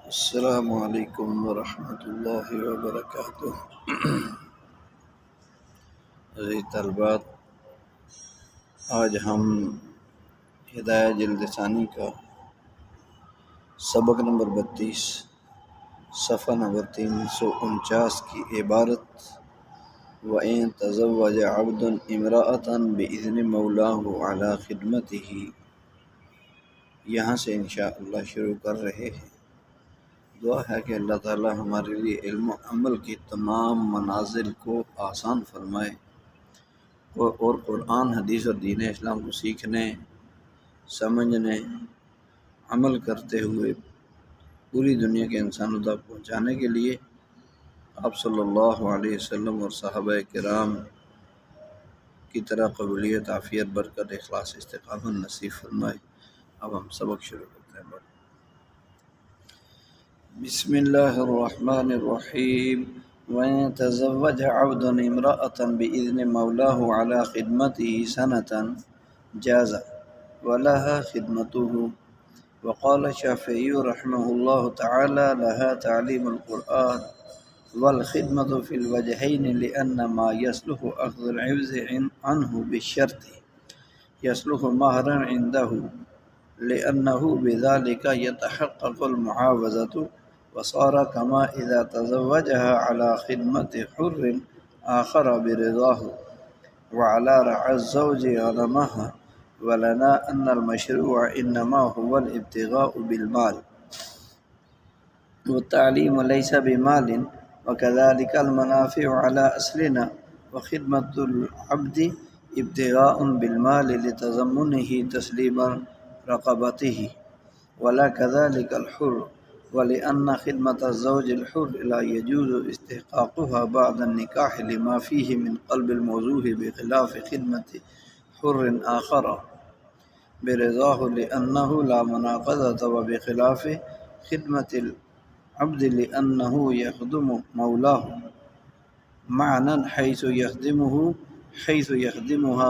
السلام علیکم ورحمۃ اللہ وبرکاتہ۔ عزیز طلبات، آج ہم ہدایہ جلد ثانی کا سبق نمبر 32 صفحہ نمبر 349 کی عبارت وَإِن تَزَوَّجَ عَبْدٌ امْرَأَةً بِإِذْنِ مَوْلَاهُ عَلَى خِدْمَتِهِ، یہاں سے انشاءاللہ شروع کر رہے ہیں۔ دعا ہے کہ اللہ تعالی ہمارے لیے علم و عمل کی تمام منازل کو آسان فرمائے اور قرآن، حدیث اور دین اسلام کو سیکھنے، سمجھنے، عمل کرتے ہوئے پوری دنیا کے انسانوں تک پہنچانے کے لیے آپ صلی اللہ علیہ وسلم اور صحابہ کرام کی طرح قبولیت، عافیت، برکت، اخلاص، استقامت نصیب فرمائے۔ اب ہم سبق شروع کرتے ہیں۔ بسم اللہ الرحمن الرحیم۔ وَإِن تَزَوَّجَ عَبْدٌ امْرَأَةً بِإِذْنِ مَوْلَاهُ عَلَى خِدْمَتِهِ سَنَةً جَازَ وَلَهَا خِدْمَتُهُ، وقال الشافعي رحمه الله تعالى لها تعليم القرآن والخدمة في الوجهين، لأن ما يصلح أخذ العوض عنه بالشرط يصلح مهرا عنده، لأنه بذلك يتحقق المعاوضة، وصار كما إذا تزوجها على خدمة حر آخر برضاه وعلى رعى الزوج غنمها، ولنا أن المشروع إنما هو الابتغاء بالمال، والتعليم ليس بمال، وكذلك المنافع على أصلنا، وخدمة العبد ابتغاء بالمال لتضمنه تسليم رقبته، ولا كذلك الحر، ولأن خدمة الزوج الحر لا يجوز استحقاقها بعد النكاح لما فيه من قلب الموضوع، بخلاف خدمة حر آخر برضاه لأنه لا مناقضة، وبخلاف خدمة العبد لأنه يخدم مولاه معنى حيث يخدمها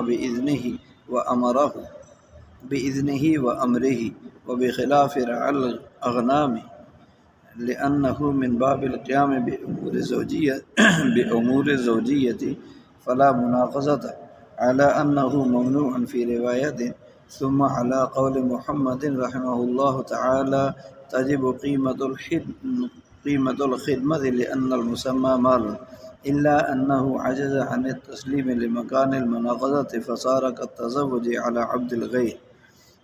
بإذنه وأمره، وبخلاف رعى الأغنام لأنه من باب القيام بأمور الزوجية، فلا مناقضة، على أنه ممنوع في رواية. ثم على قول محمد رحمه الله تعالى تجب قيمة الخدمة لأن المسمى مال، إلا أنه عجز عن التسليم لمكان المناقضة فصار كالتزوج على عبد الغير.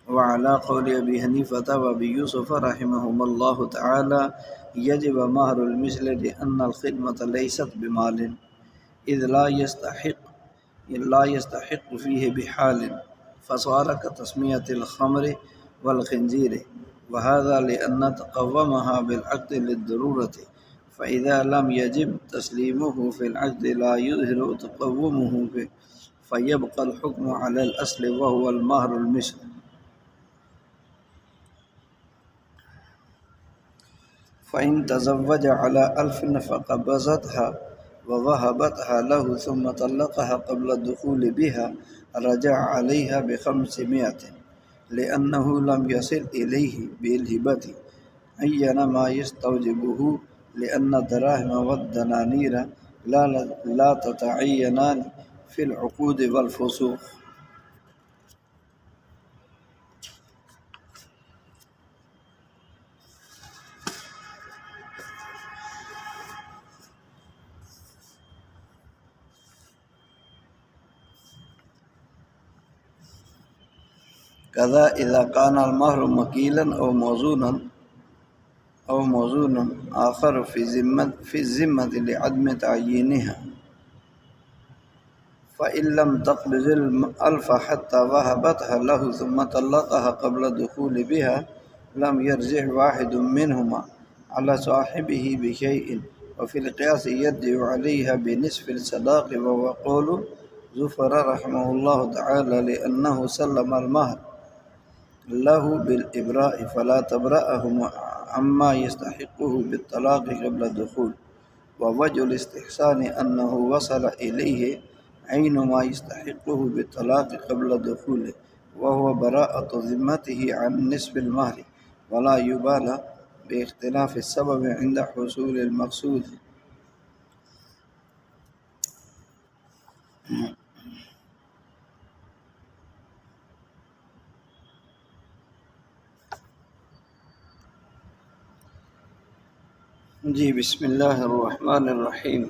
وعلى قول أبي حنيفة وأبي يوسف رحمهم الله تعالى يجب مهر المثل لأن الخدمة ليست بمال، إذ لا يستحق فيه بحال، فصار كتسمية الخمر والخنزير، وهذا لأن تقومها بالعقد للضرورة، فإذا لم يجب تسليمه في العقد لا يظهر تقومه فيبقى الحكم على الأصل وهو المهر المثل. فإن تزوج على 1000 فقبضتها ووهبتها له ثم طلقها قبل الدخول بها، رجع عليها ب500، لأنه لم يصل إليه بالهبة عين ما يستوجبه، لأن الدراهم والدنانير لا تتعينان في العقود والفسوق. كذا إذا كان المهر مكيلا أو موزونا آخر في الذمة لعدم تعيينها، فإن لم تقبض 1000 حتى وهبتها له ثم طلقها قبل الدخول بها، لم يرجع واحد منهما على صاحبه بشيء، وفي القياس يرجع عليها بنصف الصداق، وهو قول زفر رحمه الله تعالى، لأنه سلم المهر له بالإبراء فلا تبرأه عما يستحقه بالطلاق قبل الدخول، ووجه الاستحسان أنه وصل إليه عين ما يستحقه بالطلاق قبل الدخول، وهو براءة ذمته عن نصف المهر، ولا يبالى باختلاف السبب عند حصول المقصود۔ جی بسم اللہ الرحمن الرحیم۔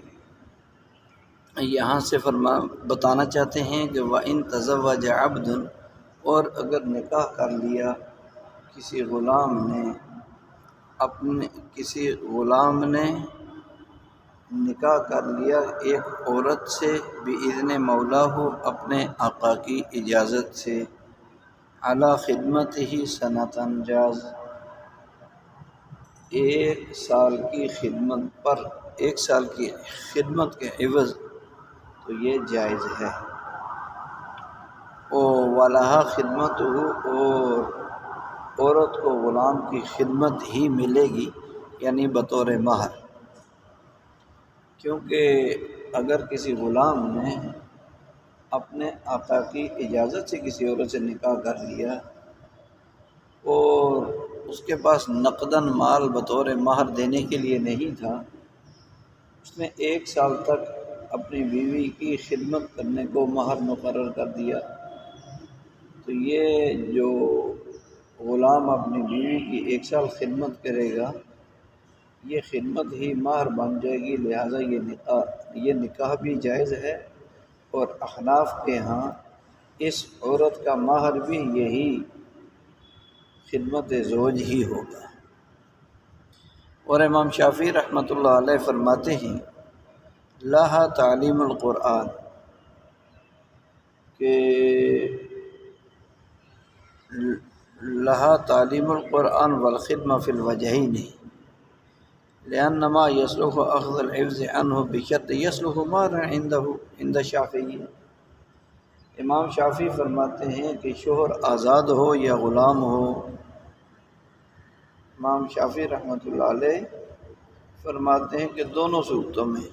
یہاں سے بتانا چاہتے ہیں کہ وَإِن تَزَوَّجَ عَبْدٌ، اور اگر نکاح کر لیا کسی غلام نے نکاح کر لیا ایک عورت سے بِإِذْنِ مَوْلَاهُ، اپنے آقا کی اجازت سے، عَلَى خِدْمَتِهِ سَنَةً جاز، 1 سال کی خدمت پر، 1 سال کی خدمت کے عوض، تو یہ جائز ہے۔ وَلَهَا خِدْمَتُهُ، اور عورت کو غلام کی خدمت ہی ملے گی، یعنی بطور مہر، کیونکہ اگر کسی غلام نے اپنے آقا کی اجازت سے کسی عورت سے نکاح کر لیا اور اس کے پاس نقداً مال بطور مہر دینے کے لیے نہیں تھا، اس نے 1 سال تک اپنی بیوی کی خدمت کرنے کو مہر مقرر کر دیا، تو یہ جو غلام اپنی بیوی کی 1 سال خدمت کرے گا، یہ خدمت ہی مہر بن جائے گی، لہٰذا یہ نکاح بھی جائز ہے، اور احناف کے ہاں اس عورت کا مہر بھی یہی خدمت زوج ہی ہوگا۔ اور امام شافعی رحمۃ اللہ علیہ فرماتے ہیں لہا تعلیم القرآن، کہ لہا تعلیم القرآن والخدمہ فی الوجہین، لأنما یصلح اخذ الحفظ عنہ بشرط یصلح مہرا عند الشافعی۔ امام شافعی فرماتے ہیں کہ شوہر آزاد ہو یا غلام ہو، امام شافعی رحمۃ اللہ علیہ فرماتے ہیں کہ دونوں صورتوں میں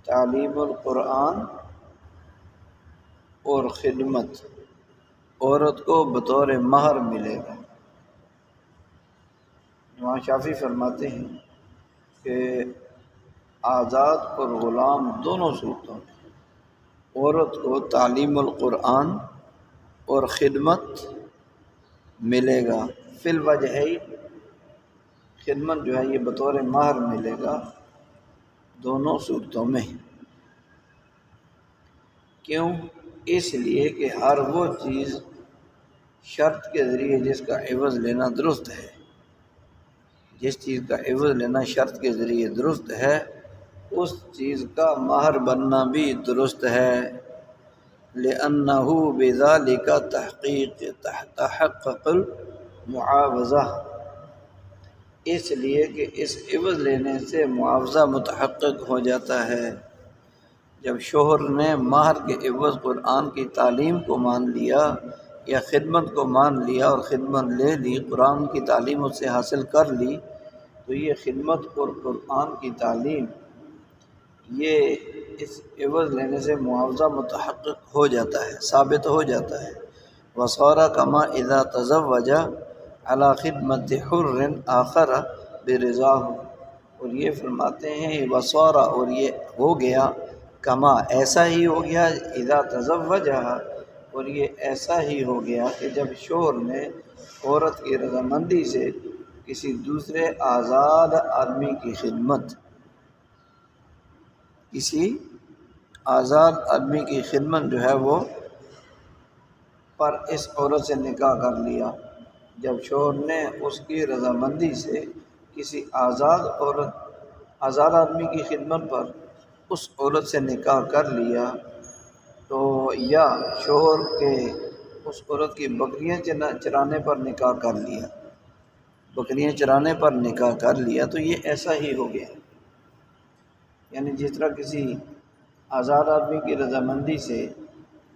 تعلیم القرآن اور خدمت عورت کو بطور مہر ملے گا۔ امام شافعی فرماتے ہیں کہ آزاد اور غلام دونوں صورتوں میں عورت کو تعلیم القرآن اور خدمت ملے گا، فی الوجہین، خدمت جو ہے یہ بطور مہر ملے گا دونوں صورتوں میں۔ کیوں؟ اس لیے کہ ہر وہ چیز شرط کے ذریعے جس کا عوض لینا درست ہے، جس چیز کا عوض لینا شرط کے ذریعے درست ہے، اس چیز کا مہر بننا بھی درست ہے، لِأَنَّهُ بِذَلِكَ تَحَقَّقَ الْمُعَاوَضَةُ، اس لیے کہ اس عوض لینے سے معاوضہ متحقق ہو جاتا ہے۔ جب شوہر نے مہر کے عوض قرآن کی تعلیم کو مان لیا یا خدمت کو مان لیا اور خدمت لے لی، قرآن کی تعلیم اس سے حاصل کر لی، تو یہ خدمت اور قرآن کی تعلیم یہ اس عوض لینے سے معاوضہ متحقق ہو جاتا ہے، ثابت ہو جاتا ہے۔ وَصَارَ كَمَا إِذَا تَزَوَّجَ عَلَى خِدْمَةِ حُرٍّ آخَرَ بِرِضَاهُ، اور یہ فرماتے ہیں وَصَارَ، اور یہ ہو گیا، کما ایسا ہی ہو گیا، اذا تزوجہ، اور یہ ایسا ہی ہو گیا کہ جب شوہر نے عورت کی رضامندی سے کسی دوسرے آزاد آدمی کی خدمت، کسی آزاد آدمی کی خدمت جو ہے وہ پر اس عورت سے نکاح کر لیا، جب شوہر نے اس کی رضامندی سے کسی آزاد آدمی کی خدمت پر اس عورت سے نکاح کر لیا، تو یا شوہر کے اس عورت کی بکریاں چرانے پر نکاح کر لیا، بکریاں چرانے پر نکاح کر لیا، تو یہ ایسا ہی ہو گیا۔ یعنی جس طرح کسی آزاد آدمی کی رضامندی سے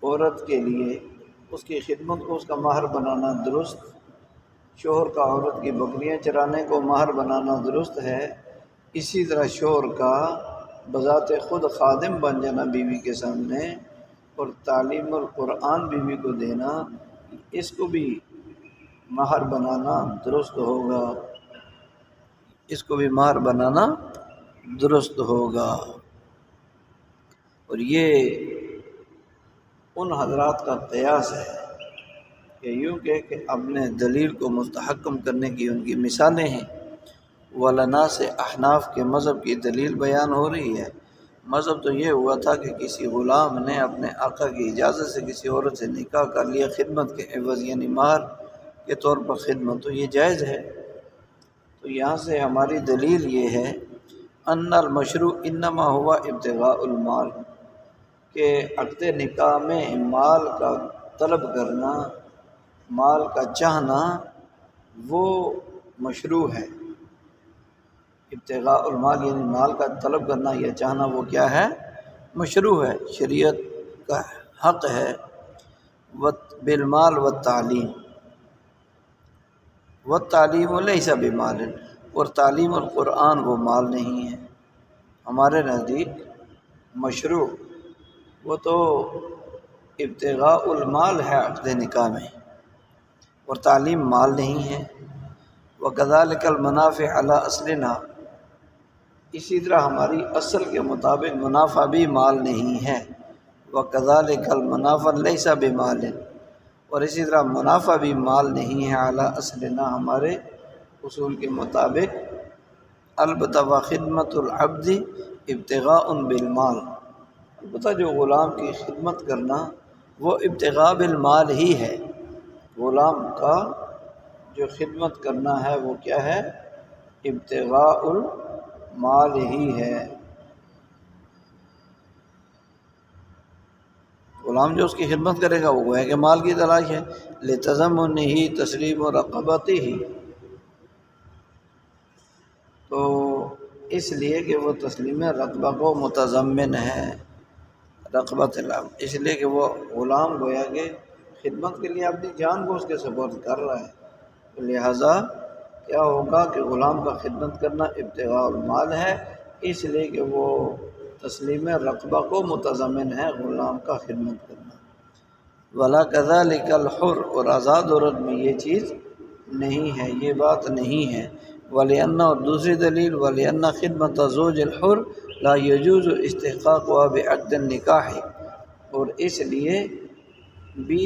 عورت کے لیے اس کی خدمت کو اس کا مہر بنانا درست، شوہر کا عورت کی بکریاں چرانے کو مہر بنانا درست ہے، اسی طرح شوہر کا بذات خود خادم بن جانا بیوی کے سامنے اور تعلیم القرآن بیوی کو دینا، اس کو بھی مہر بنانا درست ہوگا۔ اس کو بھی مہر بنانا درست ہوگا۔ اور یہ ان حضرات کا قیاس ہے کہ یوں کہ اپنے دلیل کو مستحکم کرنے کی ان کی مثالیں ہیں۔ ولنا سے احناف کے مذہب کی دلیل بیان ہو رہی ہے۔ مذہب تو یہ ہوا تھا کہ کسی غلام نے اپنے آقا کی اجازت سے کسی عورت سے نکاح کر لیا خدمت کے عوض، یعنی مہر کے طور پر خدمت، تو یہ جائز ہے۔ تو یہاں سے ہماری دلیل یہ ہے ان المشروع انما ہوا ابتغاء المال، کہ عقد نکاح میں مال کا طلب کرنا، مال کا چاہنا وہ مشروع ہے۔ ابتغاء المال یعنی مال کا طلب کرنا یا چاہنا وہ کیا ہے؟ مشروع ہے، شریعت کا حق ہے۔ بالمال والتعلیم، والتعلیم لیس بمال، اور تعلیم القرآن وہ مال نہیں ہے ہمارے نزدیک مشروع، وہ تو ابتغاء المال ہے عقد نکاح میں، اور تعلیم مال نہیں ہے۔ وَكَذَلِكَ الْمَنَافِعُ عَلَىٰ أَصْلِنَا، اسی طرح ہماری اصل کے مطابق منافع بھی مال نہیں ہے۔ وَكَذَلِكَ الْمَنَافِعُ لَيْسَ بِمَالٍ، اور اسی طرح منافع بھی مال نہیں ہے عَلَىٰ أَصْلِنَا ہمارے اصول کے مطابق۔ البتہ وَخِدْمَةُ الْعَبْدِ ابتغاء بالمال، البتہ جو غلام کی خدمت کرنا وہ ابتغاء بالمال ہی ہے۔ غلام کا جو خدمت کرنا ہے وہ کیا ہے؟ ابتغاء المال ہی ہے۔ غلام جو اس کی خدمت کرے گا وہ گویا کہ مال کی تلاش ہے۔ لِتَضَمُّنِهِ تسلیم رقبتہ، تو اس لیے کہ وہ تسلیم رقبہ کو متضمن ہے، رقبۃ العبد، اس لیے کہ وہ غلام گویا کہ خدمت کے لیے اپنی جان کو اس کے سپرد کر رہا ہے، لہٰذا کیا ہوگا کہ غلام کا خدمت کرنا ابتغاء المال ہے، اس لیے کہ وہ تسلیم رقبہ کو متضمن ہے غلام کا خدمت کرنا۔ ولا كذلك الحر، اور آزاد عورت میں یہ چیز نہیں ہے، یہ بات نہیں ہے۔ ولأن، اور دوسری دلیل ولأن خدمت زوج الحر لا يجوز استحقاقها بعقد النکاح، اور اس لیے بھی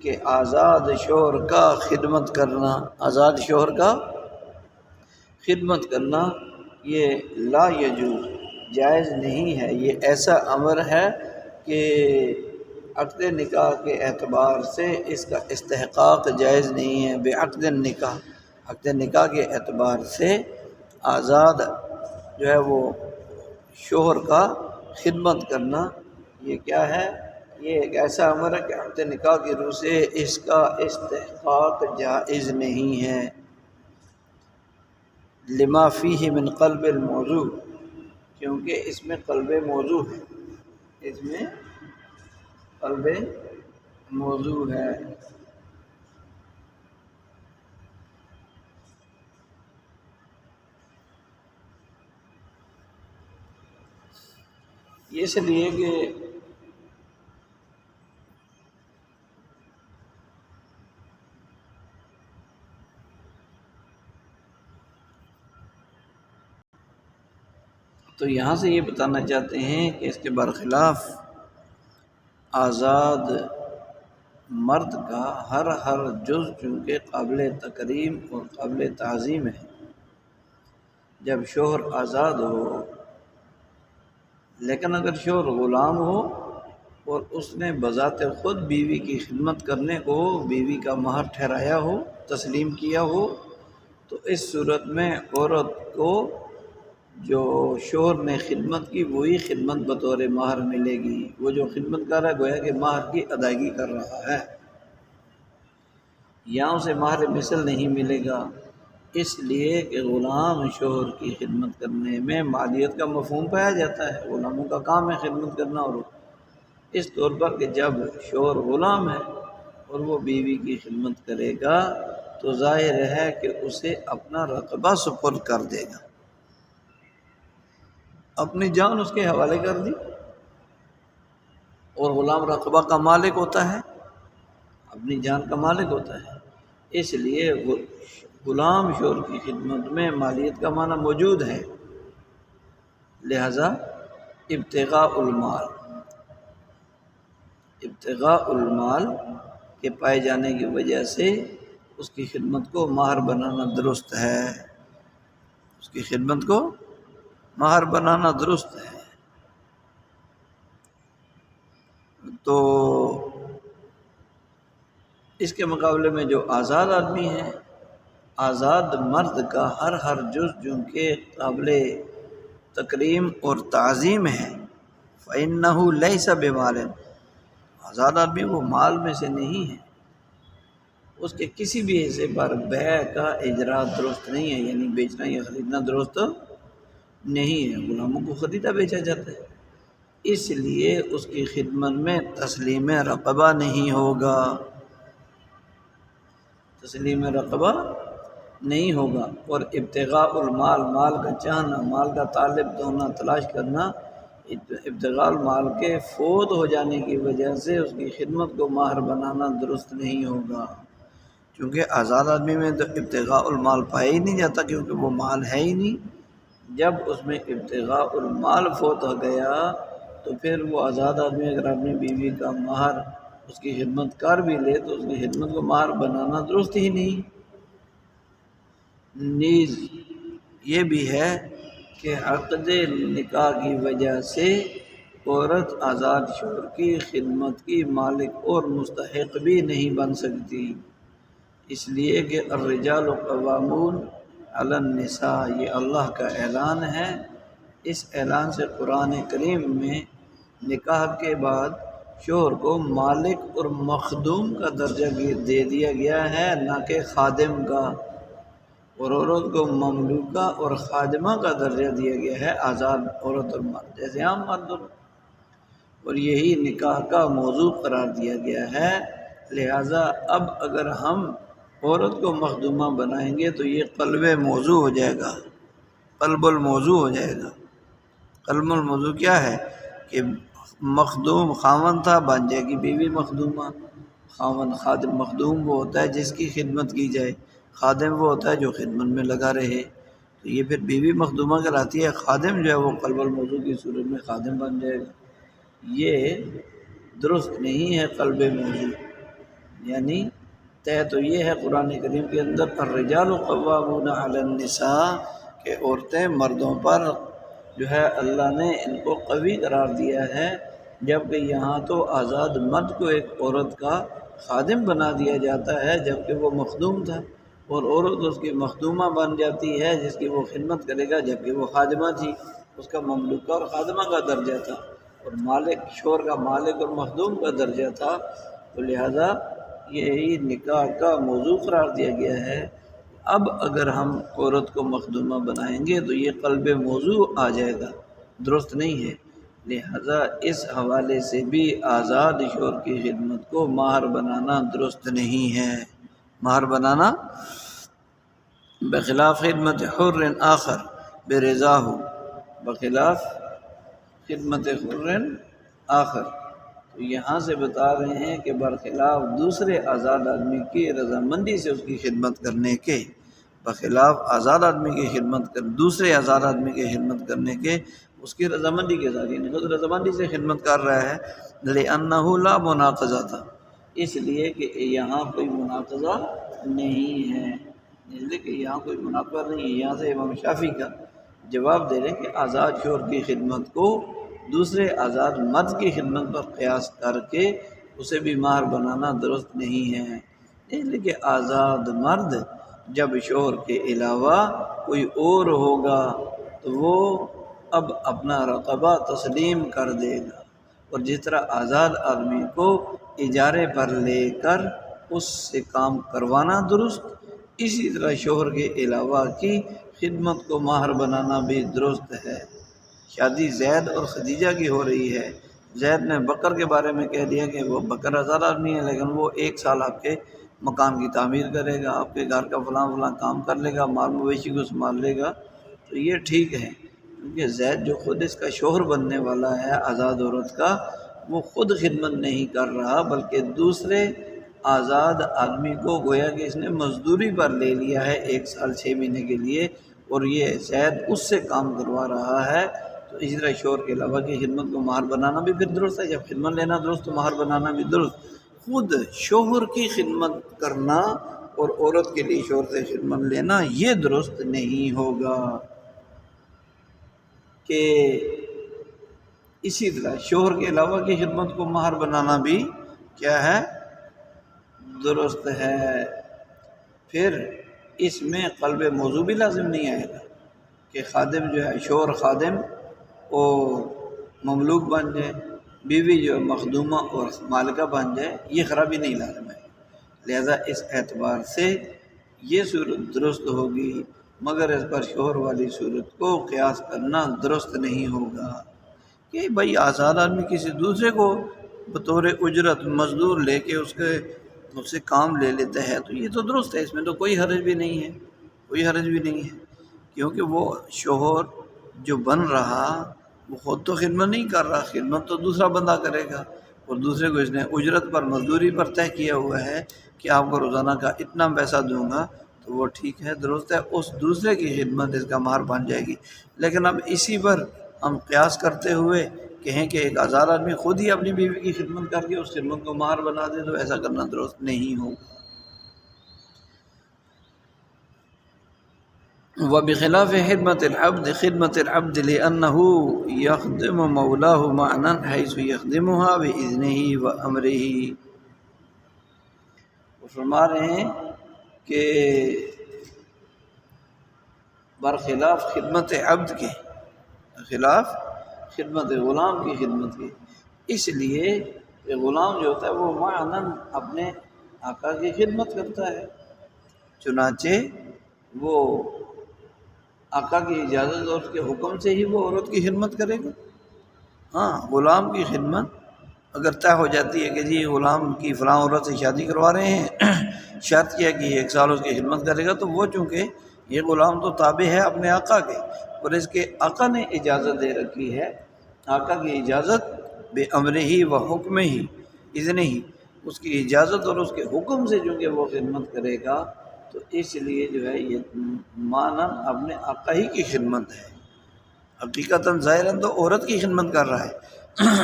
کہ آزاد شوہر کا خدمت کرنا، آزاد شوہر کا خدمت کرنا یہ لا یجوز، جائز نہیں ہے۔ یہ ایسا امر ہے کہ عقد نکاح کے اعتبار سے اس کا استحقاق جائز نہیں ہے۔ بعقد النکاح، عقد نکاح کے اعتبار سے آزاد جو ہے وہ شوہر کا خدمت کرنا یہ کیا ہے؟ یہ ایک ایسا امر ہے کہ عقد نکاح کی روح سے اس کا استحقاق جائز نہیں ہے۔ لما فیہ من قلب الموضوع، کیونکہ اس میں قلب موضوع ہے، اس میں قلب موضوع ہے۔ اس لیے کہ تو یہاں سے یہ بتانا چاہتے ہیں کہ اس کے برخلاف آزاد مرد کا ہر جز چونکہ قابل تکریم اور قابل تعظیم ہے۔ جب شوہر آزاد ہو، لیکن اگر شوہر غلام ہو اور اس نے بذات خود بیوی کی خدمت کرنے کو بیوی کا مہر ٹھہرایا ہو، تسلیم کیا ہو، تو اس صورت میں عورت کو جو شوہر نے خدمت کی وہی خدمت بطور مہر ملے گی۔ وہ جو خدمت کر رہا ہے گویا کہ مہر کی ادائیگی کر رہا ہے، یہاں اسے مہر مثل نہیں ملے گا، اس لیے کہ غلام شوہر کی خدمت کرنے میں مالیت کا مفہوم پایا جاتا ہے۔ غلاموں کا کام ہے خدمت کرنا، اور اس طور پر کہ جب شوہر غلام ہے اور وہ بیوی کی خدمت کرے گا تو ظاہر ہے کہ اسے اپنا رقبہ سپرد کر دے گا، اپنی جان اس کے حوالے کر دی، اور غلام رقبہ کا مالک ہوتا ہے، اپنی جان کا مالک ہوتا ہے۔ اس لیے غلام شوہر کی خدمت میں مالیت کا معنی موجود ہے، لہذا ابتغاء المال کے پائے جانے کی وجہ سے اس کی خدمت کو مہر بنانا درست ہے، اس کی خدمت کو مہر بنانا درست ہے۔ تو اس کے مقابلے میں جو آزاد آدمی ہے، آزاد مرد کا ہر جز جو کہ قابل تکریم اور تعظیم ہے، فَإِنَّهُ لَيْسَ بِمَالٍ، آزاد آدمی وہ مال میں سے نہیں ہے، اس کے کسی بھی حصے پر بیع کا اجرا درست نہیں ہے، یعنی بیچنا یا خریدنا درست نہیں ہے۔ غلاموں کو خریدا بیچا جاتا ہے، اس لیے اس کی خدمت میں تسلیم رقبہ نہیں ہوگا، تسلیم رقبہ نہیں ہوگا۔ اور ابتغاء المال، مال کا چاہنا، مال کا طالب ہونا، تلاش کرنا، ابتغاء المال کے فوت ہو جانے کی وجہ سے اس کی خدمت کو مہر بنانا درست نہیں ہوگا، کیونکہ آزاد آدمی میں تو ابتغاء المال پایا ہی نہیں جاتا، کیونکہ وہ مال ہے ہی نہیں۔ جب اس میں ابتغاء المال فوت ہو گیا تو پھر وہ آزاد آدمی اگر اپنی بیوی کا مہر اس کی خدمت کر بھی لے تو اس کی خدمت کو مہر بنانا درست ہی نہیں۔ نیز یہ بھی ہے کہ عقد نکاح کی وجہ سے عورت آزاد شوہر کی خدمت کی مالک اور مستحق بھی نہیں بن سکتی، اس لیے کہ الرجال قوامون علی النساء، یہ اللہ کا اعلان ہے۔ اس اعلان سے قرآن کریم میں نکاح کے بعد شوہر کو مالک اور مخدوم کا درجہ دے دیا گیا ہے، نہ کہ خادم کا، اور عورت کو مملوکہ اور خادمہ کا درجہ دیا گیا ہے، آزاد عورت اور مرد جیسے عام مرد، اور یہی نکاح کا موضوع قرار دیا گیا ہے۔ لہٰذا اب اگر ہم عورت کو مخدومہ بنائیں گے تو یہ قلب موضوع ہو جائے گا، قلب الموضوع ہو جائے گا۔ قلب الموضوع کیا ہے کہ مخدوم خاوند تھا، بن جائے گی بیوی مخدومہ، خاوند خادم، مخدوم وہ ہوتا ہے جس کی خدمت کی جائے، خادم وہ ہوتا ہے جو خدمت میں لگا رہے، تو یہ پھر بیوی مخدومہ کراتی ہے، خادم جو ہے وہ قلب الموضوع کی صورت میں خادم بن جائے گا۔ یہ درست نہیں ہے قلب موضوع، یعنی طے تو یہ ہے قرآن کریم کے اندر الرجال قوامون علی النساء کہ عورتیں مردوں پر جو ہے اللہ نے ان کو قوی قرار دیا ہے، جبکہ یہاں تو آزاد مرد کو ایک عورت کا خادم بنا دیا جاتا ہے جبکہ وہ مخدوم تھا، اور عورت اس کی مخدومہ بن جاتی ہے جس کی وہ خدمت کرے گا جبکہ وہ خادمہ تھی، اس کا مملوکہ اور خادمہ کا درجہ تھا، اور مالک شوہر کا مالک اور مخدوم کا درجہ تھا، تو لہذا یہی نکاح کا موضوع قرار دیا گیا ہے۔ اب اگر ہم عورت کو مخدومہ بنائیں گے تو یہ قلب موضوع آ جائے گا، درست نہیں ہے۔ لہذا اس حوالے سے بھی آزاد شوہر کی خدمت کو مہر بنانا درست نہیں ہے، مہر بنانا بخلاف خدمت حر آخر برضاہ، بخلاف خدمت حر آخر، تو یہاں سے بتا رہے ہیں کہ برخلاف دوسرے آزاد آدمی کی رضامندی سے اس کی خدمت کرنے کے، بخلاف آزاد آدمی کی خدمت دوسرے آزاد آدمی کی خدمت کرنے کے اس کی رضامندی کے ساتھ، یعنی خود رضامندی سے خدمت کر رہا ہے، لأنہ لا مناقضہ تھا، اس لیے کہ یہاں کوئی مناقضہ نہیں ہے، اس لیے کہ یہاں کوئی مناقضہ نہیں ہے۔ یہاں سے امام شافعی کا جواب دے رہے ہیں کہ آزاد شوہر کی خدمت کو دوسرے آزاد مرد کی خدمت پر قیاس کر کے اسے بھی مہر بنانا درست نہیں ہے، اس لیے کہ آزاد مرد جب شوہر کے علاوہ کوئی اور ہوگا تو وہ اب اپنا رقبہ تسلیم کر دے گا، اور جس طرح آزاد آدمی کو اجارے پر لے کر اس سے کام کروانا درست، اسی طرح شوہر کے علاوہ کی خدمت کو مہر بنانا بھی درست ہے۔ شادی زید اور خدیجہ کی ہو رہی ہے، زید نے بکر کے بارے میں کہہ دیا کہ وہ بکر آزاد آدمی ہے، لیکن وہ 1 سال آپ کے مکان کی تعمیر کرے گا، آپ کے گھر کا فلاں کام کر لے گا، مال مویشی کو سنبھال لے گا، تو یہ ٹھیک ہے، کیونکہ زید جو خود اس کا شوہر بننے والا ہے آزاد عورت کا، وہ خود خدمت نہیں کر رہا بلکہ دوسرے آزاد آدمی کو گویا کہ اس نے مزدوری پر لے لیا ہے 1 سال 6 مہینے کے لیے، اور یہ زید اس سے کام کروا رہا ہے، تو اسی طرح شوہر کے علاوہ کی خدمت کو مہر بنانا بھی پھر درست ہے۔ جب خدمت لینا درست تو مہر بنانا بھی درست۔ خود شوہر کی خدمت کرنا اور عورت کے لیے شوہر سے خدمت لینا یہ درست نہیں ہوگا۔ کہ اسی طرح شوہر کے علاوہ کی خدمت کو مہر بنانا بھی کیا ہے؟ درست ہے۔ پھر اس میں قلب موضوع بھی لازم نہیں آئے گا کہ خادم جو ہے، شوہر خادم اور مملوک بن جائے، بیوی جو مخدومہ اور مالکہ بن جائے، یہ خرابی نہیں لازم ہے۔ لہذا اس اعتبار سے یہ صورت درست ہوگی، مگر اس پر شوہر والی صورت کو قیاس کرنا درست نہیں ہوگا کہ بھائی آزاد آدمی کسی دوسرے کو بطور اجرت مزدور لے کے اس سے کام لے لیتا ہے، تو یہ تو درست ہے، اس میں تو کوئی حرج بھی نہیں ہے، کوئی حرج بھی نہیں ہے، کیونکہ وہ شوہر جو بن رہا وہ خود تو خدمت نہیں کر رہا، خدمت تو دوسرا بندہ کرے گا، اور دوسرے کو اس نے اجرت پر مزدوری پر طے کیا ہوا ہے کہ آپ کو روزانہ کا اتنا پیسہ دوں گا، تو وہ ٹھیک ہے، درست ہے، اس دوسرے کی خدمت اس کا مہر بن جائے گی۔ لیکن اب اسی پر ہم قیاس کرتے ہوئے کہیں کہ ایک آزاد آدمی خود ہی اپنی بیوی کی خدمت کر کے اس خدمت کو مہر بنا دے، تو ایسا کرنا درست نہیں ہوگا۔ وبخلاف خدمت العبد، خدمت العبد لأنه يخدم مولاه معنى حيث يخدمها بإذنه وأمره۔ وہ فرما رہے ہیں کہ برخلاف خدمت عبد کے، خلاف خدمت غلام کی خدمت کے، اس لیے کہ غلام جو ہوتا ہے وہ معنن اپنے آقا کی خدمت کرتا ہے، چنانچہ وہ آقا کی اجازت اور اس کے حکم سے ہی وہ عورت کی خدمت کرے گا۔ ہاں، غلام کی خدمت اگر طے ہو جاتی ہے کہ جی غلام کی فلاں عورت سے شادی کروا رہے ہیں، شرط کیا کہ 1 سال اس کی خدمت کرے گا، تو وہ چونکہ یہ غلام تو تابع ہے اپنے آقا کے، اور اس کے آقا نے اجازت دے رکھی ہے، آقا کی اجازت بے امر ہی و حکم ہی، اذن ہی، اس کی اجازت اور اس کے حکم سے چونکہ وہ خدمت کرے گا، تو اس لیے جو ہے یہ معنی اپنے آقا ہی کی خدمت ہے۔ حقیقتاً ظاہراً تو عورت کی خدمت کر رہا ہے،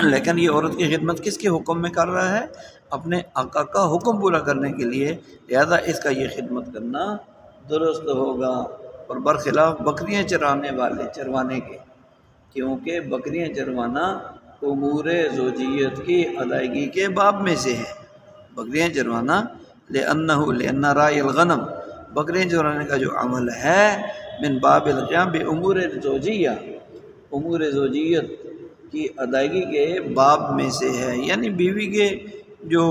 لیکن یہ عورت کی خدمت کس کے حکم میں کر رہا ہے؟ اپنے آقا کا حکم پورا کرنے کے لیے، لہذا اس کا یہ خدمت کرنا درست ہوگا۔ اور برخلاف بکریاں چروانے کے، کیونکہ بکریاں چروانا امور زوجیت کی ادائیگی کے باب میں سے ہے۔ بکریاں چروانا لأن راعی الغنم، بکریاں چرانے کا جو عمل ہے، من باب القیام بامور زوجیہ، امور زوجیت کی ادائیگی کے باب میں سے ہے، یعنی بیوی کے جو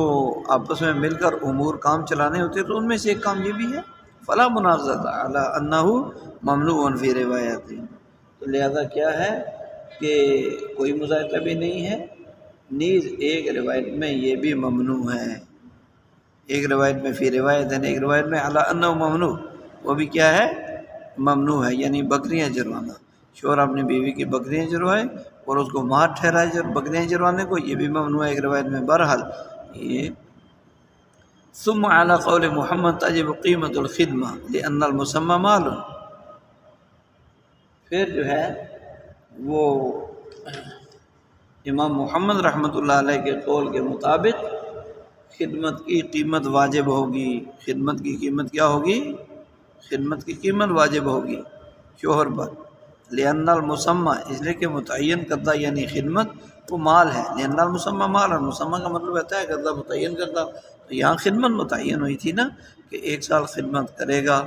آپس میں مل کر امور کام چلانے ہوتے تو ان میں سے ایک کام یہ بھی ہے۔ فلا منازعۃ علی انہ ممنوع فی روایت، تو لہذا کیا ہے کہ کوئی مذاکرہ بھی نہیں ہے، نیز ایک روایت میں یہ بھی ممنوع ہے، ایک روایت میں فی روایت ہے، ایک روایت میں علی انہ ممنوع، وہ بھی کیا ہے؟ ممنوع ہے، یعنی بکریاں چروانا، شوہر اپنی بیوی کی بکریاں چروائے اور اس کو مہر ٹھہرائے بکریاں چروانے کو، یہ بھی ممنوع ہے ایک روایت میں۔ بہرحال یہ ثم علی قول محمد تجب قیمت الخدمہ لأن المسمى مال، پھر جو ہے وہ امام محمد رحمۃ اللہ علیہ کے قول کے مطابق خدمت کی قیمت واجب ہوگی، خدمت کی قیمت کیا ہوگی؟ خدمت کی قیمت واجب ہوگی شوہر پر، لأن المسمى، اس لیے کہ متعین کردہ یعنی خدمت وہ مال ہے، لأن المسمى مال، مسمى کا مطلب ہوتا ہے کردہ، متعین کردہ، تو یہاں خدمت متعین ہوئی تھی نا کہ 1 سال خدمت کرے گا،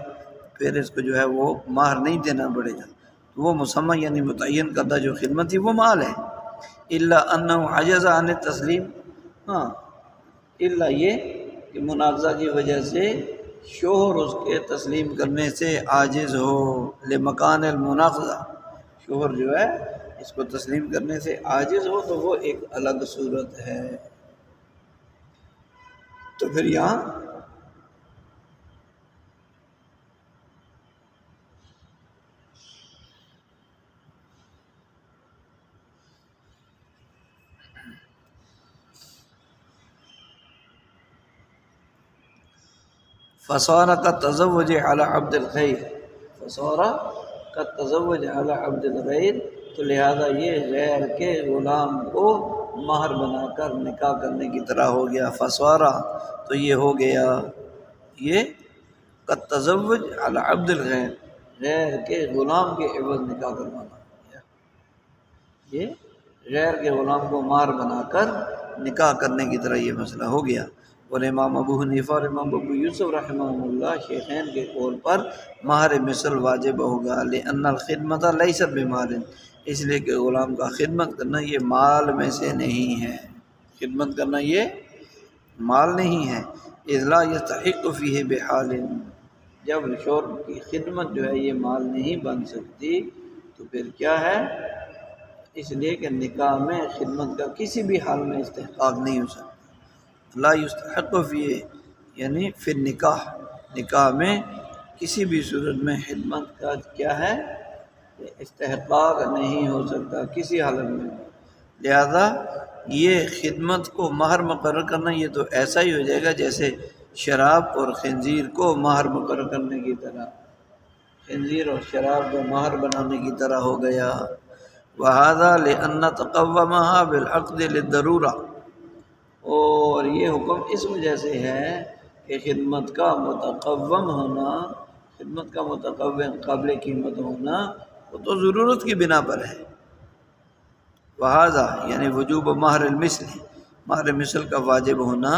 پھر اس کو جو ہے وہ مہر نہیں دینا پڑے گا، تو وہ مسمى یعنی متعین کردہ جو خدمت تھی وہ مال ہے۔ الا انہ عجز عن التسلیم، ہاں الا یہ کہ منازعہ کی وجہ سے شوہر اس کے تسلیم کرنے سے عاجز ہو، لمکان المنازعہ، شوہر جو ہے اس کو تسلیم کرنے سے عاجز ہو، تو وہ ایک الگ صورت ہے۔ تو پھر یہاں فصار کا تزوج علی عبد الغیر، فصار کا تزوج علی عبد الغیر، تو لہذا یہ غیر کے غلام کو مہر بنا کر نکاح کرنے کی طرح ہو گیا۔ فصارہ تو یہ ہو گیا، یہ کا تزوج علی عبد الغیر، غیر کے غلام کے عوض نکاح کروانا، یہ غیر کے غلام کو مہر بنا کر نکاح کرنے کی طرح یہ مسئلہ ہو گیا۔ اور امام ابو حنیفہ اور امام ابو یوسف رحمہ اللہ شیخین کے قول پر مہر مثل واجب ہوگا، لأن الخدمۃ لیست بمال، اس لیے کہ غلام کا خدمت کرنا یہ مال میں سے نہیں ہے، خدمت کرنا یہ مال نہیں ہے، اذ لا یستحق فیہ بحال، جب شور کی خدمت جو ہے یہ مال نہیں بن سکتی تو پھر کیا ہے، اس لیے کہ نکاح میں خدمت کا کسی بھی حال میں استحقاق نہیں ہو سکتا۔ لا یستحق فیہ یعنی فی النکاح، نکاح میں کسی بھی صورت میں خدمت کا کیا ہے، استحقاق نہیں ہو سکتا کسی حالت میں، لہذا یہ خدمت کو مہر مقرر کرنا یہ تو ایسا ہی ہو جائے گا جیسے شراب اور خنزیر کو مہر مقرر کرنے کی طرح، خنزیر اور شراب کو مہر بنانے کی طرح ہو گیا۔ وَهَذَا لِأَنَّ تَقَوَّمَهَا بِالْعَقْدِ لِلضَّرُورَةِ، اور یہ حکم اس وجہ سے ہے کہ خدمت کا متقوم ہونا، خدمت کا متقوم قابل قیمت ہونا وہ تو ضرورت کی بنا پر ہے۔ وَهَذَا یعنی وجوب مہر المثل، مہر مثل کا واجب ہونا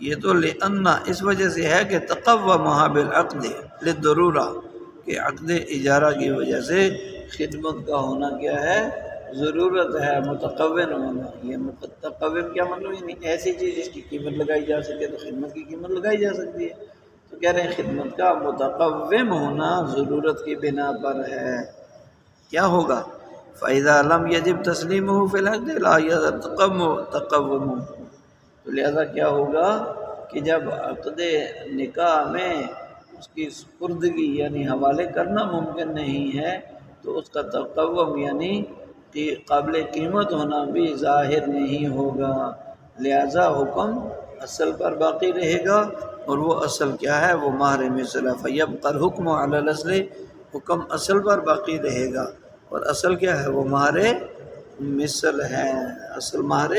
یہ تو لأن اس وجہ سے ہے کہ تقومها بالعقد للضرورہ، کہ عقد اجارہ کی وجہ سے خدمت کا ہونا کیا ہے، ضرورت ہے، متقوم ہونا۔ یہ متقوم کیا مطلب، یعنی ایسی چیز جس کی قیمت لگائی جا سکے تو خدمت کی قیمت لگائی جا سکتی ہے، تو کہہ رہے ہیں خدمت کا متقوم ہونا ضرورت کی بنا پر ہے۔ کیا ہوگا، فَإِذَا لَمْ يَجِبْ تَسْلِيمُهُ فِي الْعَقْدِ لَا يَتَقَوَّمُ، تو لہذا کیا ہوگا کہ جب عقد نکاح میں اس کی سپردگی یعنی حوالے کرنا ممکن نہیں ہے تو اس کا تقوم یعنی قابل قیمت ہونا بھی ظاہر نہیں ہوگا، لہذا حکم اصل پر باقی رہے گا، اور وہ اصل کیا ہے، وہ مہر مثل ہے۔ فَيَبْقَى الْحُكْمُ عَلَى الْأَصْلِ، حکم اصل پر باقی رہے گا، اور اصل کیا ہے، وہ مہر مثل ہے، اصل مہر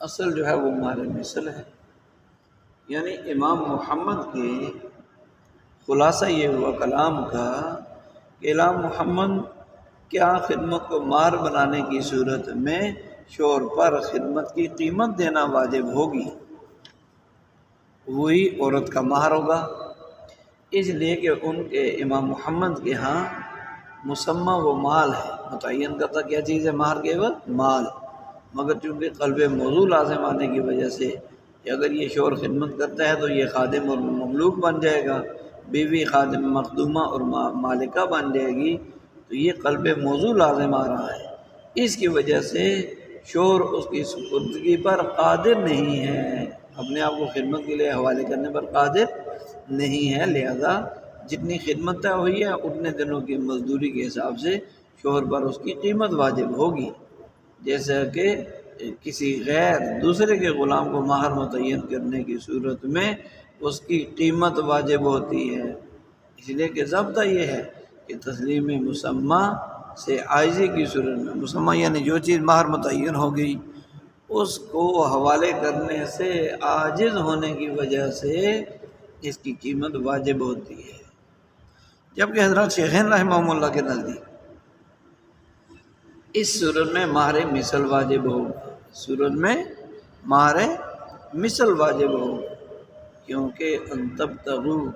اصل جو ہے وہ مہر مثل ہے۔ یعنی امام محمد کے خلاصہ یہ ہوا کلام کا کہ امام محمد کیا خدمت کو مہر بنانے کی صورت میں شوہر پر خدمت کی قیمت دینا واجب ہوگی، وہی عورت کا مہر ہوگا، اس لیے کہ ان کے امام محمد کے ہاں مسمى وہ مال ہے، متعین کرتا کیا چیز ہے مہر کے وقت، مال، مگر چونکہ قلب موضوع لازم آنے کی وجہ سے کہ اگر یہ شوہر خدمت کرتا ہے تو یہ خادم اور مملوک بن جائے گا، بیوی خادم مخدومہ اور مالکہ بن جائے گی، تو یہ قلب موضوع لازم آ رہا ہے، اس کی وجہ سے شوہر اس کی سپردگی پر قادر نہیں ہے، اپنے آپ کو خدمت کے لیے حوالے کرنے پر قادر نہیں ہے، لہذا جتنی خدمت طے ہوئی ہے اتنے دنوں کی مزدوری کے حساب سے شوہر پر اس کی قیمت واجب ہوگی، جیسا کہ کسی غیر دوسرے کے غلام کو مہر متعین کرنے کی صورت میں اس کی قیمت واجب ہوتی ہے، اس لیے کہ ضابطہ یہ ہے کہ تسلیم مسمى سے عاجزی کی صورت میں، مسمى یعنی جو چیز مہر متعین ہو گئی اس کو حوالے کرنے سے عاجز ہونے کی وجہ سے اس کی قیمت واجب ہوتی ہے، جبکہ حضرات شیخین رحمہ اللہ کے نزدیک اس صورت میں مہر مثل واجب ہوگا، صورت میں مہر مثل واجب ہوگا، کیونکہ ان تبتغوا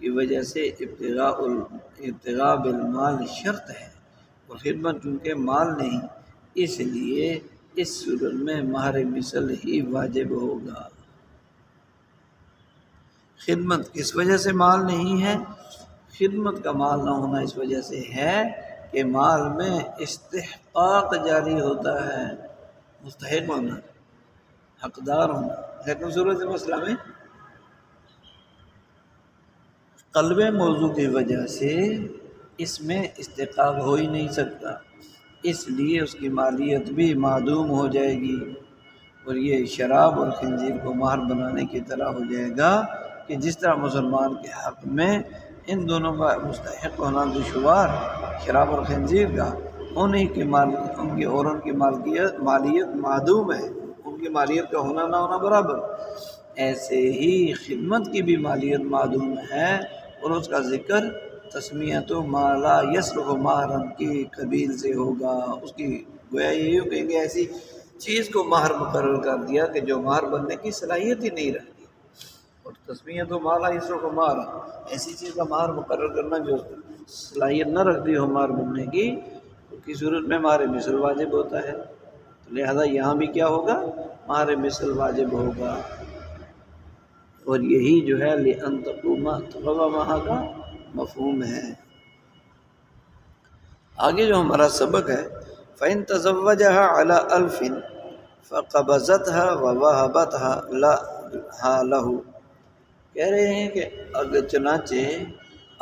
کی وجہ سے ابتغاء بالمال شرط ہے، اور خدمت چونکہ مال نہیں، اس لیے اس صورت میں مہر مثل ہی واجب ہوگا۔ خدمت کس وجہ سے مال نہیں ہے، خدمت کا مال نہ ہونا اس وجہ سے ہے کہ مال میں استحقاق جاری ہوتا ہے، مستحق ہونا، حقدار ہونا، لیکن صورت مسئلہ میں قلب موضوع کی وجہ سے اس میں استحقاق ہو ہی نہیں سکتا، اس لیے اس کی مالیت بھی معدوم ہو جائے گی، اور یہ شراب اور خنزیر کو مہر بنانے کی طرح ہو جائے گا کہ جس طرح مسلمان کے حق میں ان دونوں کا مستحق ہونا دشوار شراب اور خنزیر کا، انہیں کی ان کی اور ان کی مالیت معدوم ہے، ان کی مالیت کا ہونا نہ ہونا برابر، ایسے ہی خدمت کی بھی مالیت معدوم ہے اور اس کا ذکر تسمیت و مالا یسرف مہرن کی قبیل سے ہوگا۔ اس کی گویا یہی کہیں گے ایسی چیز کو مہر مقرر کر دیا کہ جو مہر بننے کی صلاحیت ہی نہیں رکھتی، اور تسمیت و مالا یسرف مہرن ایسی چیز کا مہر مقرر کرنا جو صلاحیت نہ رکھتی ہو مہر بننے کی، اس کی صورت میں مہر مثل واجب ہوتا ہے، لہذا یہاں بھی کیا ہوگا، مہر مثل واجب ہوگا۔ اور یہی جو ہے لِأَن تَقُومَ تقوامہ کا مفہوم ہے۔ آگے جو ہمارا سبق ہے فَإِن تَزَوَّجَهَا عَلَىٰ أَلْفٍ فَقَبَضَتْهَا وَوَهَبَتْهَا لَهُ، کہہ رہے ہیں کہ اگر چنانچہ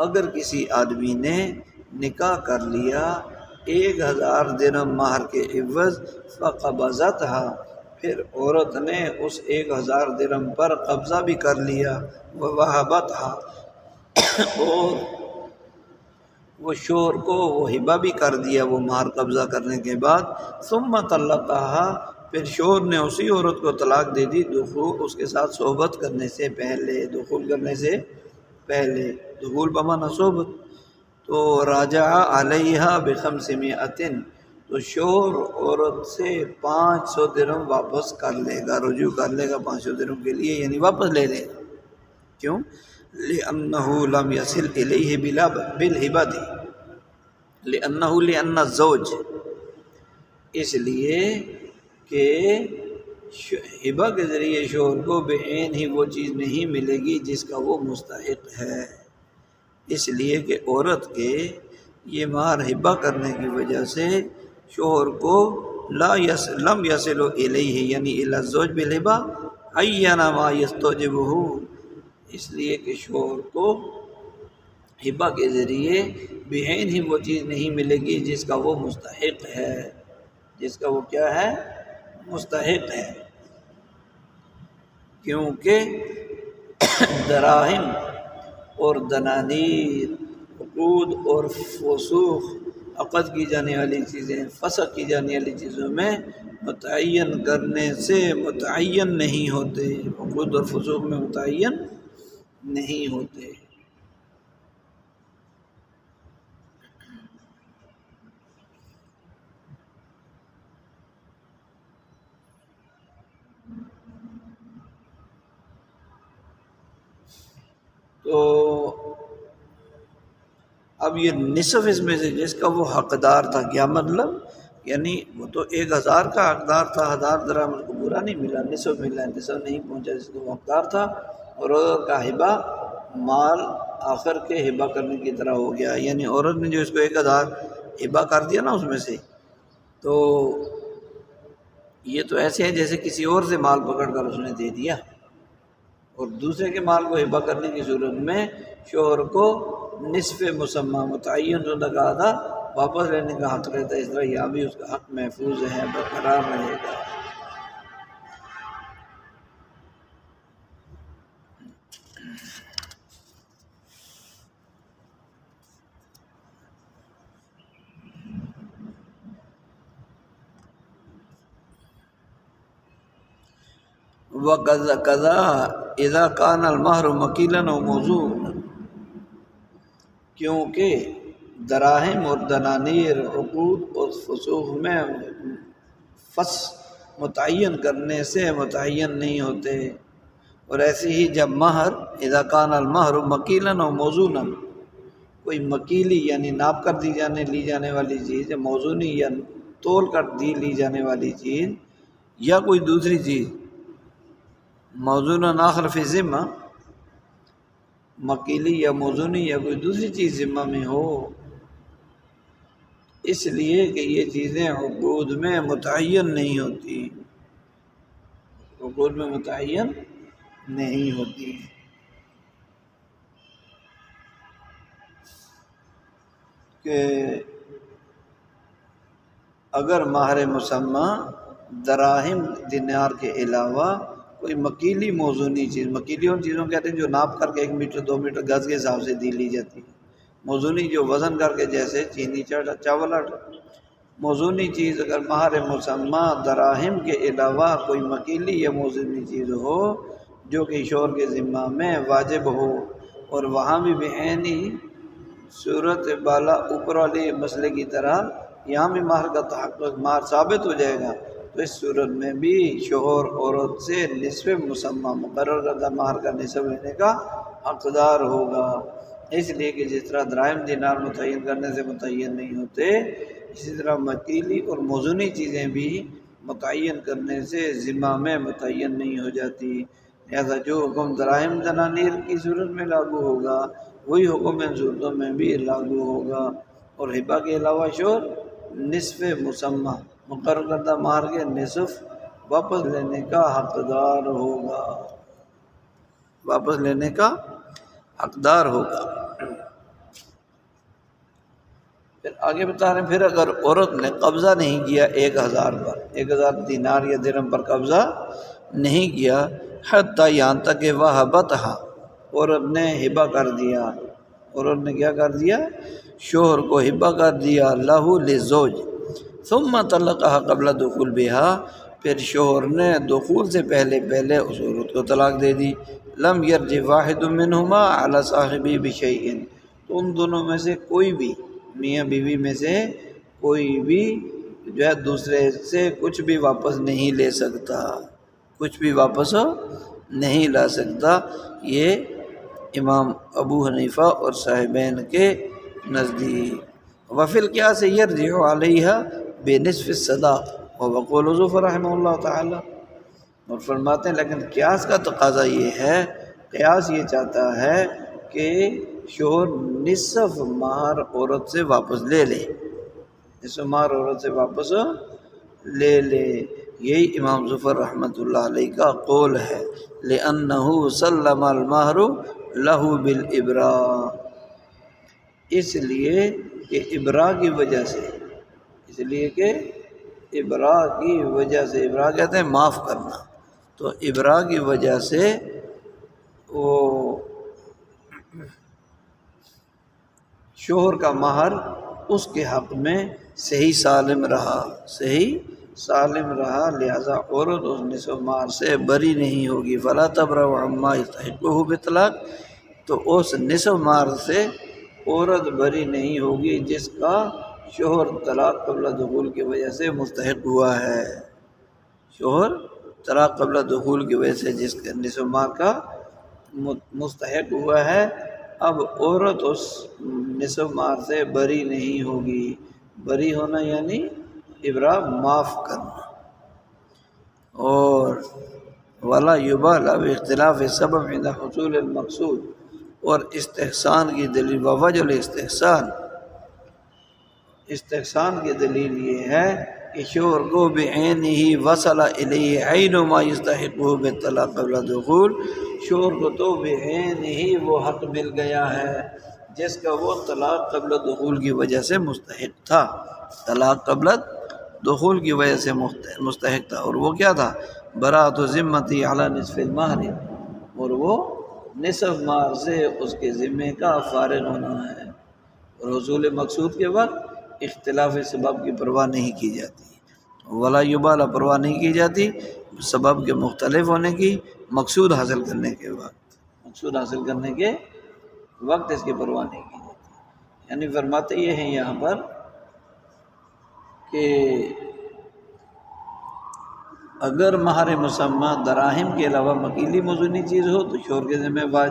اگر کسی آدمی نے نکاح کر لیا 1000 درہم مہر کے عوض، فَقَبَضَتْهَا پھر عورت نے اس 1000 درہم پر قبضہ بھی کر لیا، وَوَهَبَتْهَا اور وہ شوہر کو وہ ہبہ بھی کر دیا وہ مہر قبضہ کرنے کے بعد، ثم طلقها پھر شوہر نے اسی عورت کو طلاق دے دی دخول اس کے ساتھ صحبت کرنے سے پہلے، دخول کرنے سے پہلے، دخول بمعنی صحبت، تو راجع علیہا ب500، تو شوہر عورت سے 500 درہم واپس کر لے گا، رجوع کر لے گا 500 درہم کے لیے، یعنی واپس لے لے گا۔ کیوں؟ لِأَنَّهُ لَمْ يَصِلْ إِلَيْهِ بِالْهِبَةِ لِأَنَّ الزَّوْجَ اس لیے کہ ہبہ کے ذریعے شوہر کو بعین ہی وہ چیز نہیں ملے گی جس کا وہ مستحق ہے، اس لیے کہ عورت کے یہ مہر ہبہ کرنے کی وجہ سے شوہر کو لم یصل الیہ یعنی الی الزوج بالہبہ عین ما یستوجبہ، اس لیے کہ شوہر کو ہبہ کے ذریعے بعین ہی وہ چیز نہیں ملے گی جس کا وہ مستحق ہے، جس کا وہ کیا ہے، مستحق ہے، کیونکہ دراہم اور دنانیر، عقود اور فسوخ، عقد کی جانے والی چیزیں، فسخ کی جانے والی چیزوں میں متعین کرنے سے متعین نہیں ہوتے، عقود اور فسوخ میں متعین نہیں ہوتے۔ تو اب یہ نصف اس میں سے جس کا وہ حقدار تھا، کیا مطلب، یعنی وہ تو 1000 کا حقدار تھا، 1000 درہم اس کو پورا نہیں ملا، نصف ملا، نصف نہیں پہنچا جس کا وہ حقدار تھا، اور عورت کا ہبہ مال آخر کے ہبہ کرنے کی طرح ہو گیا، یعنی عورت نے جو اس کو 1000 ہبہ کر دیا نا اس میں سے، تو یہ تو ایسے ہے جیسے کسی اور سے مال پکڑ کر اس نے دے دیا، اور دوسرے کے مال کو ہبہ کرنے کی صورت میں شوہر کو نصف مسمى متعین جو لگا تھا واپس لینے کا حق رہتا ہے، اس طرح یہاں بھی اس کا حق محفوظ ہے، برقرار رہے گا۔ وَكَذَا إِذَا كَانَ الْمَهْرُ مَكِيلًا وَمَوْزُونًا، کیونکہ دراہم اور دنانیر عقود اور فسوخ میں متعین کرنے سے متعین نہیں ہوتے، اور ایسے ہی جب مہر اذا کان المہر مکیلا و موزونا، کوئی مکیلی یعنی ناپ کر لی جانے والی چیز، یا موزونی یا تول کر لی جانے والی چیز، یا کوئی دوسری چیز، موزون آخر فی ذمہ، مکیلی یا موزونی یا کوئی دوسری چیز ذمہ میں ہو، اس لیے کہ یہ چیزیں عقود میں متعین نہیں ہوتی، عقود میں متعین نہیں ہوتی۔ کہ اگر مہر مسمى دراہم دینار کے علاوہ کوئی مکیلی موزونی چیز، مکیلی ان چیزوں کہتے ہیں جو ناپ کر کے 1 میٹر 2 میٹر گز کے حساب سے دی لی جاتی ہے، موزونی جو وزن کر کے جیسے چینی چاول آٹا، موزونی چیز اگر مہر مسمى دراہم کے علاوہ کوئی مکیلی یا موزونی چیز ہو جو کہ شوہر کے ذمہ میں واجب ہو، اور وہاں بھی بعینی صورت بالا اوپر والے مسئلے کی طرح یہاں بھی مہر کا تحقق، مہر ثابت ہو جائے گا، تو اس صورت میں بھی شوہر عورت سے نصف مسمى مقرر کردہ مہر کا نصف لینے کا حقدار ہوگا۔ اس لیے کہ جس طرح دراہم دینار متعین کرنے سے متعین نہیں ہوتے، اسی طرح مکیلی اور موزونی چیزیں بھی متعین کرنے سے ذمہ میں متعین نہیں ہو جاتی، لہذا جو حکم دراہم دنانیر کی صورت میں لاگو ہوگا وہی حکم ان صورتوں میں بھی لاگو ہوگا، اور ہبہ کے علاوہ شوہر نصف مسمى مقرر کردہ مہر کے نصف واپس لینے کا حقدار ہوگا، واپس لینے کا حقدار ہوگا۔ پھر آگے بتا رہے ہیں، پھر اگر عورت نے قبضہ نہیں کیا 1000 پر، 1000 دینار یا درہم پر قبضہ نہیں کیا، حتیٰ یہاں تک کہ وہبتہا عورت نے ہبہ کر دیا، عورت نے کیا کر دیا؟ شوہر کو ہبہ کر دیا، لہو للزوج، ثم طلقہا قبل دخول بہا، پھر شوہر نے دخول سے پہلے اس عورت کو طلاق دے دی، لم یرجع واحد منہما علی صاحبہ بشیء، تو ان دونوں میں سے کوئی بھی، میاں بیوی میں سے کوئی بھی جو ہے دوسرے سے کچھ بھی واپس نہیں لے سکتا، کچھ بھی واپس نہیں لا سکتا۔ یہ امام ابو حنیفہ اور صاحبین کے نزدیک۔ وفی القیاس یرجع علیہا بنصف الصداق وقول ظفر رحمہ اللہ تعالی، اور فرماتے ہیں لیکن قیاس کا تقاضا یہ ہے، قیاس یہ چاہتا ہے کہ شوہر نصف مہر عورت سے واپس لے لے، نصف مہر عورت سے واپس لے لے، یہی امام ظفر رحمۃ اللہ علیہ کا قول ہے، لأنہ سلم المہر لہ بالابراء، اس لیے کہ ابراء کی وجہ سے، اس لیے کہ ابراء کی وجہ سے، ابراء کہتے ہیں معاف کرنا، تو ابراء کی وجہ سے وہ شوہر کا مہر اس کے حق میں صحیح سالم رہا، صحیح سالم رہا، لہذا عورت اس نصف مہر سے بری نہیں ہوگی، فلا تبرأ عما یستحقہ بطلاق، تو اس نصف مہر سے عورت بری نہیں ہوگی جس کا شوہر طلاق قبل دخول کی وجہ سے مستحق ہوا ہے، شوہر طلاق قبل دخول کی وجہ سے جس کے نصف مہر کا مستحق ہوا ہے، اب عورت اس نصف مہر سے بری نہیں ہوگی، بری ہونا یعنی ابراء معاف کرنا، اور ولا یبالی باختلاف السبب عند حصول المقصود، اور استحسان کی دلیل، ووجہ الاستحسان، استحسان کی دلیل یہ ہے کہ شوہر کو بعینہ وصل الیہ عین ما یستحقہ بالطلاق قبل دخول، شوہر کو تو بعینہ وہ حق مل گیا ہے جس کا وہ طلاق قبل دخول کی وجہ سے مستحق تھا، طلاق قبل دخول کی وجہ سے مستحق تھا، اور وہ کیا تھا؟ براءۃ ذمتی علی نصف المہر، اور وہ نصف مہر سے اس کے ذمے کا فارغ ہونا ہے، اور حصول مقصود کے وقت اختلاف سبب کی پرواہ نہیں کی جاتی، ولا یبالی پرواہ نہیں کی جاتی سبب کے مختلف ہونے کی، مقصود حاصل کرنے کے وقت، مقصود حاصل کرنے کے وقت اس کی پرواہ نہیں کی جاتی، یعنی فرماتے یہ ہیں یہاں پر کہ اگر مہر مسمى دراہم کے علاوہ مکیلی موزونی چیز ہو تو شوہر کے ذمہ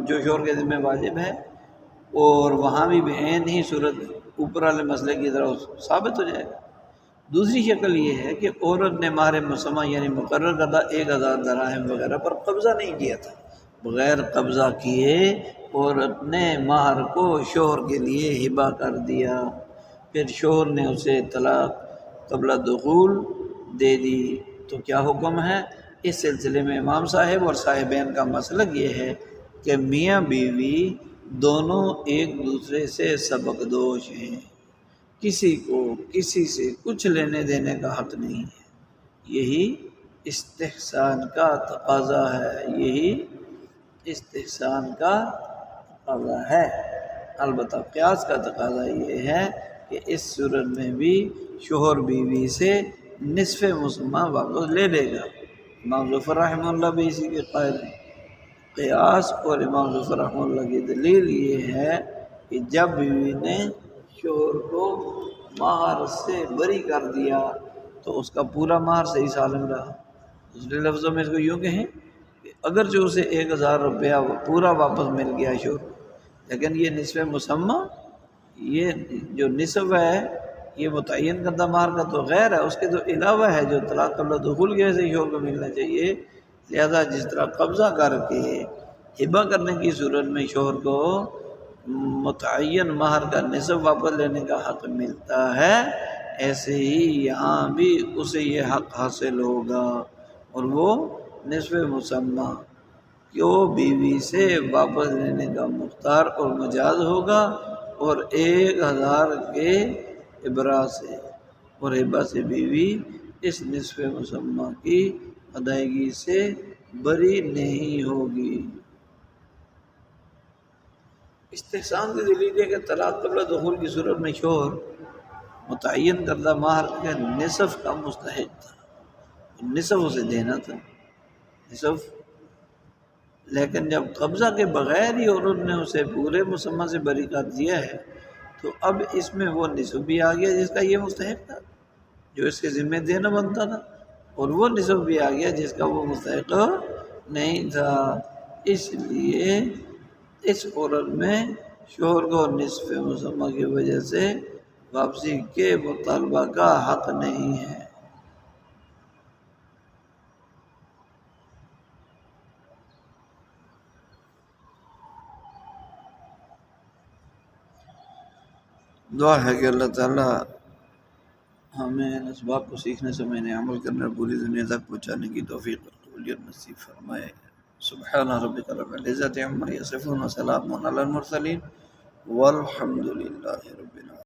جو شوہر کے ذمہ واجب ہے، اور وہاں بھی بعین ہی صورت اوپر والے مسئلے کی طرح ثابت ہو جائے گا۔ دوسری شکل یہ ہے کہ عورت نے مہر مسمى یعنی مقرر کردہ 1000 دراہم وغیرہ پر قبضہ نہیں کیا تھا، بغیر قبضہ کیے عورت نے مہر کو شوہر کے لیے ہبہ کر دیا، پھر شوہر نے اسے طلاق قبل دخول دے دی، تو کیا حکم ہے؟ اس سلسلے میں امام صاحب اور صاحبین کا مسلک یہ ہے کہ میاں بیوی دونوں ایک دوسرے سے سبق دوش ہیں، کسی کو کسی سے کچھ لینے دینے کا حق نہیں ہے، یہی استحسان کا تقاضا ہے، یہی استحسان کا تقاضا ہے۔ البتہ قیاس کا تقاضا یہ ہے کہ اس صورت میں بھی شوہر بیوی سے نصف مسمہ واپس لے لے گا۔ امام ظفر رحمہ اللہ بھی اسی کے قائل ہیں۔ قیاس اور امام ظفر رحمہ اللہ کی دلیل یہ ہے کہ جب بیوی نے شوہر کو مہر سے بری کر دیا تو اس کا پورا مہر صحیح سالم رہا۔ دوسرے لفظوں میں اس کو یوں کہیں کہ اگرچہ اسے 1000 روپیہ پورا واپس مل گیا شوہر، لیکن یہ نصف مسمہ، یہ جو نصف ہے یہ متعین کردہ مہر کا تو غیر ہے، اس کے تو علاوہ ہے جو طلاق قبل دخول کی وجہ سے شوہر کو ملنا چاہیے۔ لہذا جس طرح قبضہ کر کے ہبہ کرنے کی صورت میں شوہر کو متعین مہر کا نصف واپس لینے کا حق ملتا ہے، ایسے ہی یہاں بھی اسے یہ حق حاصل ہوگا، اور وہ نصف مسمہ کہ وہ بیوی سے واپس لینے کا مختار اور مجاز ہوگا، اور 1000 کے ابراء سے اور ہبہ سے بیوی اس نصف مسمہ کی ادائیگی سے بری نہیں ہوگی۔ استحسان کی دلیل ہے کہ طلاق قبل دخول کی صورت میں شوہر متعین کردہ مہر کے نصف کا مستحق تھا، نصف اسے دینا تھا، نصف، لیکن جب قبضہ کے بغیر ہی عورت نے اسے پورے مسمہ سے بری کر دیا ہے تو اب اس میں وہ نصف بھی آ گیا جس کا یہ مستحق تھا، جو اس کے ذمہ دینا بنتا تھا، اور وہ نصف بھی آ گیا جس کا وہ مستحق نہیں تھا۔ اس لیے اس عورت میں شوہر کو نصف مسمہ کی وجہ سے واپسی کے مطالبہ کا حق نہیں ہے۔ دعا ہے کہ اللہ تعالیٰ ہمیں ان اسباب کو سیکھنے سے میں نے عمل کرنے اور پوری دنیا تک پہنچانے کی توفیق اور قبولیت نصیب فرمائے۔ سبحان ربک رب العزۃ عما یصفون وسلام علی المرسلین والحمد للہ رب العالمین۔